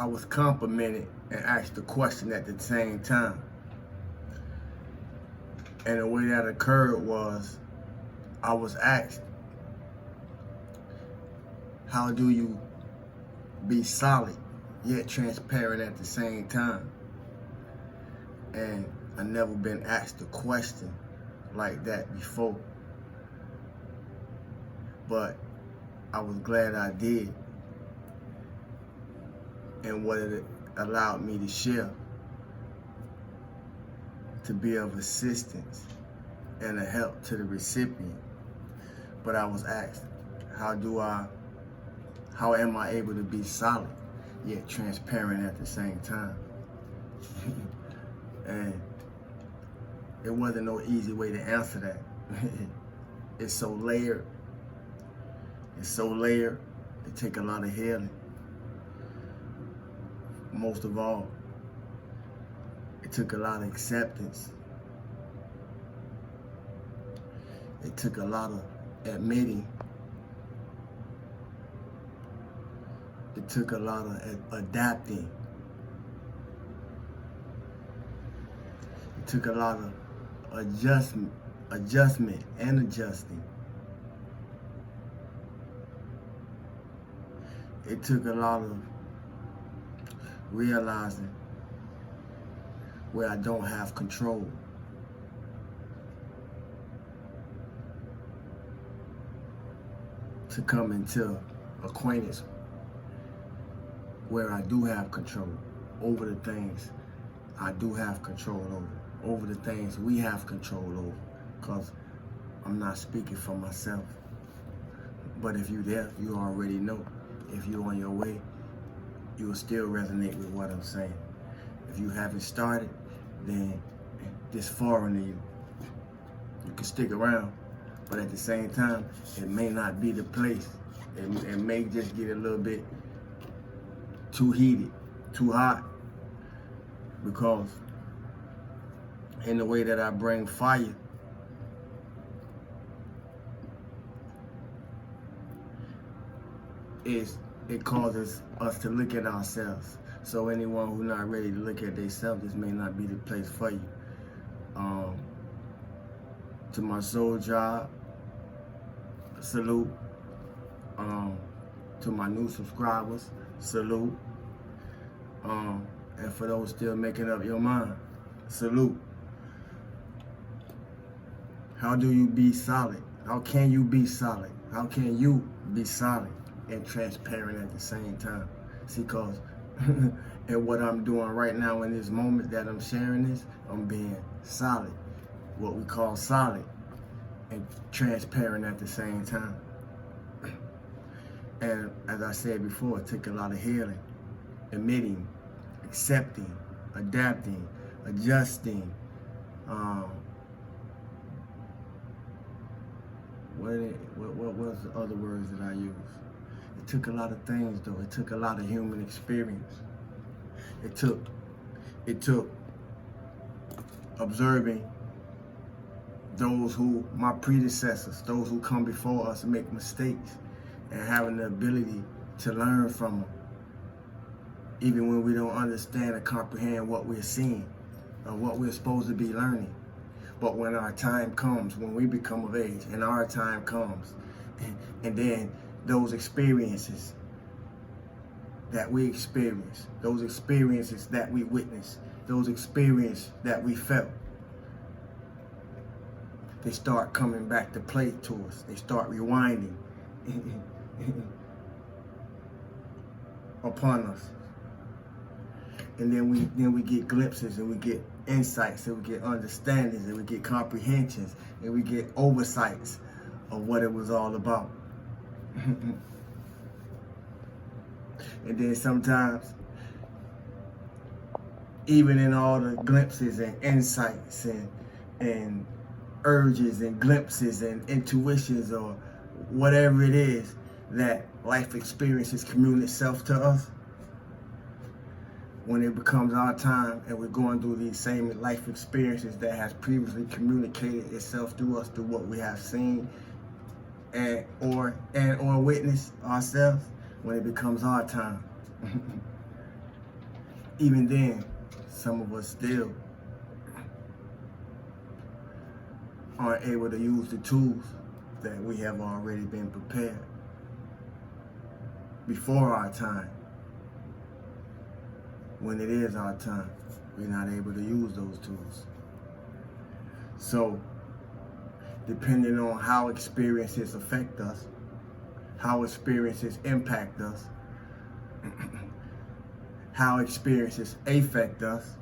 I was complimented and asked a question at the same time. And the way that occurred was I was asked, how do you be solid yet transparent at the same time? And I never been asked a question like that before. But I was glad I did. And what it allowed me to share, to be of assistance and a help to the recipient. But I was asked, how am I able to be solid yet transparent at the same time? And it wasn't no easy way to answer that. It's so layered. It's so layered. It takes a lot of healing. Most of all, it took a lot of acceptance. It took a lot of admitting. It took a lot of adapting. It took a lot of adjustment and adjusting. It took a lot of realizing where I don't have control. To come into acquaintance where I do have control over the things I do have control over the things we have control over. Because I'm not speaking for myself. But if you're there, you already know. If you're on your way, you will still resonate with what I'm saying. If you haven't started, then this foreign to you. You can stick around, but at the same time, it may not be the place. It may just get a little bit too heated, too hot, because in the way that I bring fire, it causes us to look at ourselves. So anyone who's not ready to look at themselves, this may not be the place for you. To my soul job, salute. To my new subscribers, salute. And for those still making up your mind, salute. How do you be solid? How can you be solid? How can you be solid and transparent at the same time? See, cause and what I'm doing right now in this moment that I'm sharing this, I'm being solid, what we call solid, and transparent at the same time. And as I said before, it took a lot of healing, admitting, accepting, adapting, adjusting. What was the other words that I used? It took a lot of things, though. It took a lot of human experience. It took observing those who, my predecessors, those who come before us make mistakes, and having the ability to learn from them, even when we don't understand or comprehend what we're seeing or what we're supposed to be learning. But when our time comes, when we become of age, and our time comes, and then those experiences that we experience, those experiences that we witness, those experiences that we felt, they start coming back to play to us. They start rewinding upon us. And then we get glimpses, and we get insights, and we get understandings, and we get comprehensions, and we get oversights of what it was all about. And then sometimes, even in all the glimpses and insights and urges and glimpses and intuitions or whatever it is that life experiences commune itself to us, when it becomes our time and we're going through these same life experiences that has previously communicated itself through us, through what we have seen or witnessed ourselves, when it becomes our time, even then, some of us still aren't able to use the tools that we have already been prepared before our time. When it is our time, we're not able to use those tools. So, depending on how experiences affect us, how experiences impact us, how experiences affect us,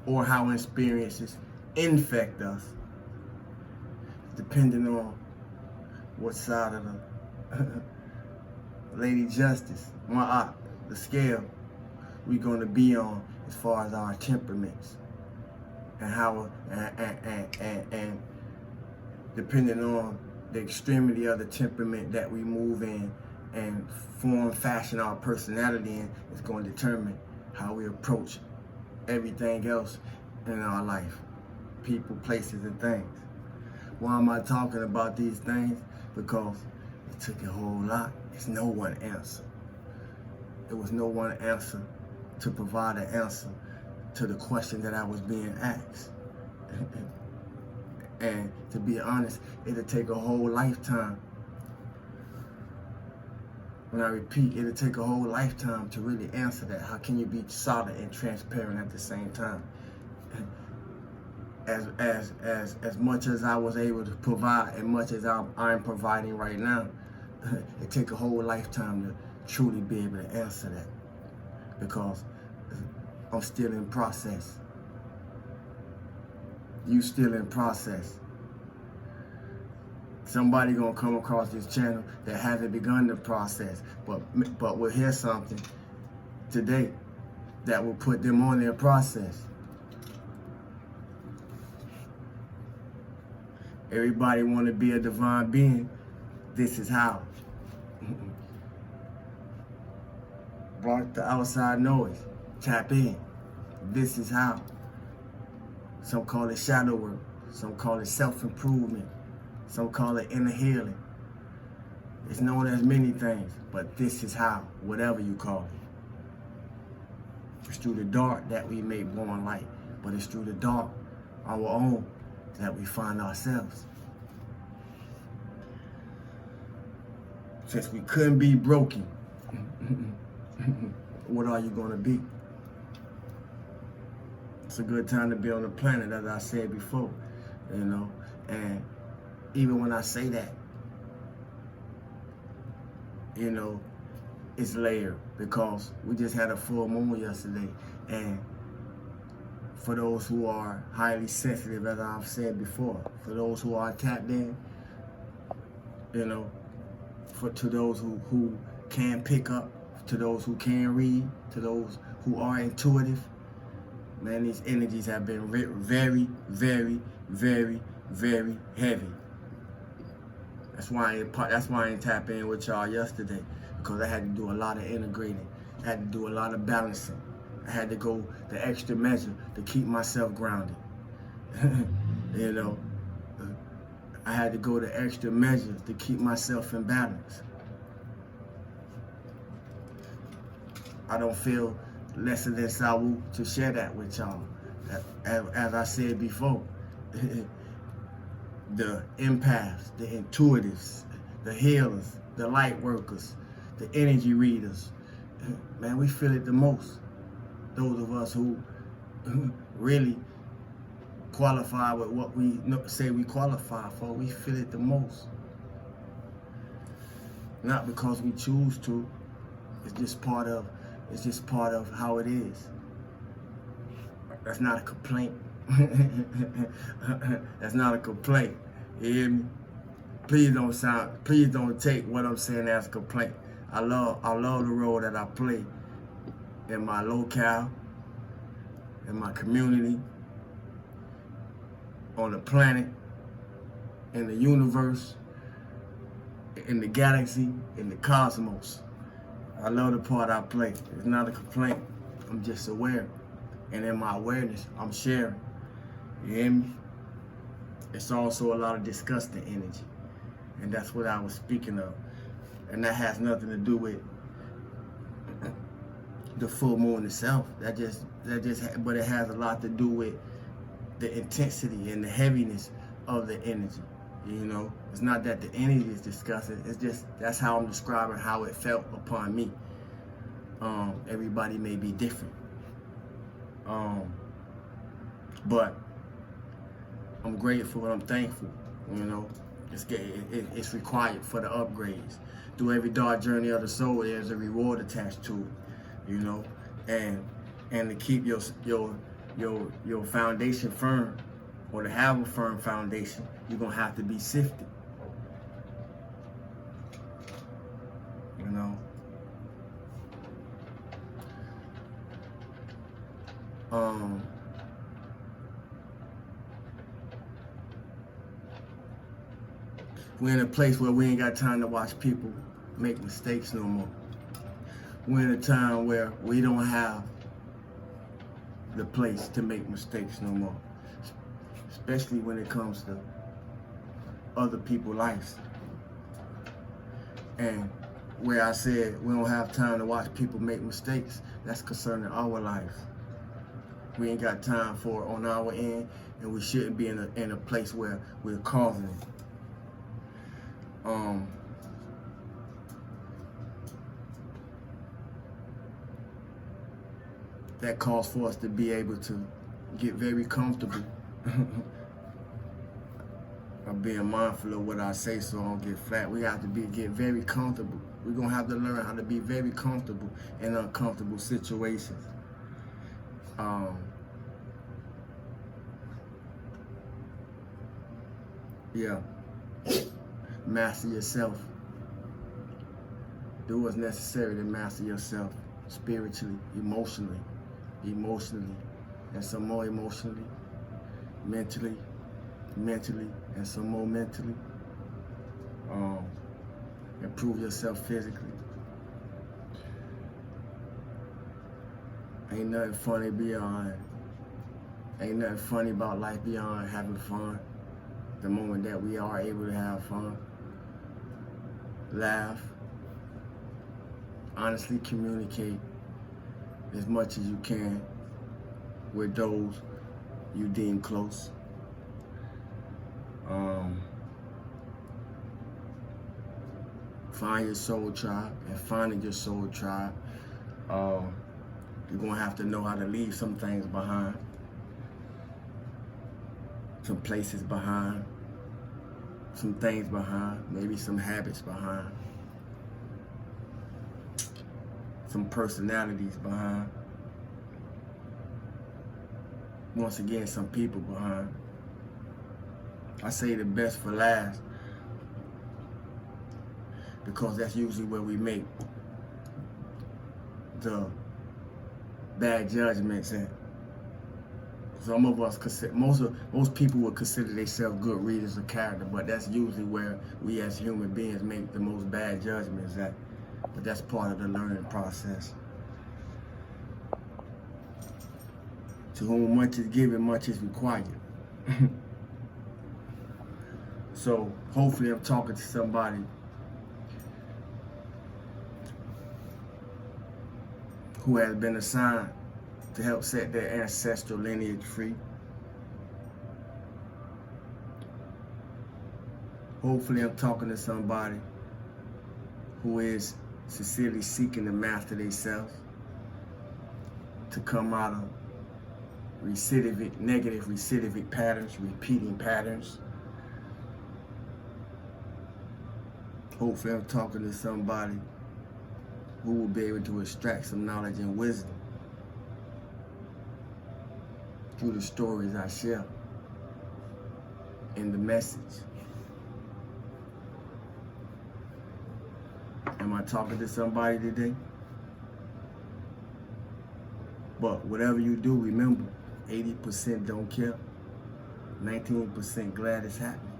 or how experiences infect us, depending on what side of the Lady Justice, the scale we're going to be on as far as our temperaments, and how and depending on the extremity of the temperament that we move in and fashion our personality in, is going to determine how we approach everything else in our life, people, places, and things. Why am I talking about these things? Because it took a whole lot. There's no one answer. There was no one answer to provide an answer to the question that I was being asked. And to be honest, it'll take a whole lifetime. When I repeat, it'll take a whole lifetime to really answer that. How can you be solid and transparent at the same time? As much as I was able to provide, and much as I'm providing right now, it take a whole lifetime to truly be able to answer that, because I'm still in process. You still in process. Somebody gonna come across this channel that hasn't begun the process, but will hear something today that will put them on their process. Everybody want to be a divine being. This is how. Block the outside noise. Tap in. This is how. Some call it shadow work. Some call it self-improvement. Some call it inner healing. It's known as many things, but this is how, whatever you call it. It's through the dark that we make born light, but it's through the dark, our own, that we find ourselves. Since we couldn't be broken, what are you going to be? It's a good time to be on the planet, as I said before, and even when I say that, it's layered, because we just had a full moon yesterday, and for those who are highly sensitive, as I've said before, for those who are tapped in, to those who can pick up, to those who can read, to those who are intuitive, man, these energies have been very, very, very, very heavy. That's why I didn't tap in with y'all yesterday, because I had to do a lot of integrating. I had to do a lot of balancing. I had to go the extra measure to keep myself grounded. I had to go the extra measures to keep myself in balance. I don't feel lesser than Sawu to share that with y'all. As I said before, the empaths, the intuitives, the healers, the light workers, the energy readers, man, we feel it the most. Those of us who really qualify with what we say we qualify for, we feel it the most. Not because we choose to. It's just part of how it is. That's not a complaint. That's not a complaint. You hear me? Please don't take what I'm saying as a complaint. I love the role that I play in my locale, in my community, on the planet, in the universe, in the galaxy, in the cosmos. I love the part I play. It's not a complaint. I'm just aware. And in my awareness, I'm sharing. You hear me? It's also a lot of disgusting energy. And that's what I was speaking of. And that has nothing to do with the full moon itself. But it has a lot to do with the intensity and the heaviness of the energy. You know, it's not that the energy is disgusting. It's just that's how I'm describing how it felt upon me. Everybody may be different, but I'm grateful and I'm thankful. You know, it's required for the upgrades. Through every dark journey of the soul, there's a reward attached to it. You know, and to keep your foundation firm, or to have a firm foundation, you're gonna have to be sifted. You know. We're in a place where we ain't got time to watch people make mistakes no more. We're in a time where we don't have the place to make mistakes no more, especially when it comes to other people's lives. And where I said we don't have time to watch people make mistakes, that's concerning our lives. We ain't got time for it on our end, and we shouldn't be in a place where we're causing it. That calls for us to be able to get very comfortable of being mindful of what I say so I don't get flat. We have to get very comfortable. We're going to have to learn how to be very comfortable in uncomfortable situations. Yeah. Master yourself. Do what's necessary to master yourself spiritually, emotionally, and some more emotionally, mentally, and some more mentally. Improve yourself physically. Ain't nothing funny about life beyond having fun. The moment that we are able to have fun, laugh, honestly communicate as much as you can with those you deem close. Find your soul tribe, and finding your soul tribe, you're gonna have to know how to leave some things behind, some places behind, some things behind, maybe some habits behind, some personalities behind, once again, some people behind. I say the best for last because that's usually where we make the bad judgments at. Some of us most people would consider themselves good readers of character, but that's usually where we as human beings make the most bad judgments at. But that's part of the learning process. To whom much is given, much is required. So hopefully I'm talking to somebody who has been assigned to help set their ancestral lineage free. Hopefully I'm talking to somebody who is sincerely seeking to master themselves, to come out of negative recidivic patterns, repeating patterns. Hopefully I'm talking to somebody who will be able to extract some knowledge and wisdom through the stories I share and the message. Am I talking to somebody today? But whatever you do, remember, 80% don't care, 19% glad it's happening,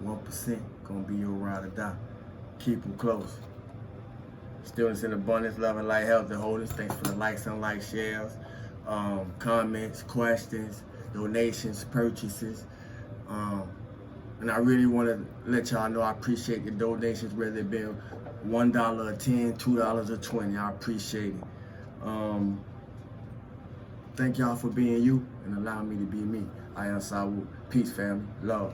1% gonna be your ride or die. Keep them close. Students in abundance, love and light, health and wholeness. Thanks for the likes, unlikes, shares, comments, questions, donations, purchases. And I really want to let y'all know I appreciate the donations, whether it be $1 or $10, $2 or $20. I appreciate it. Thank y'all for being you and allowing me to be me. I am Sawu. Peace, family. Love.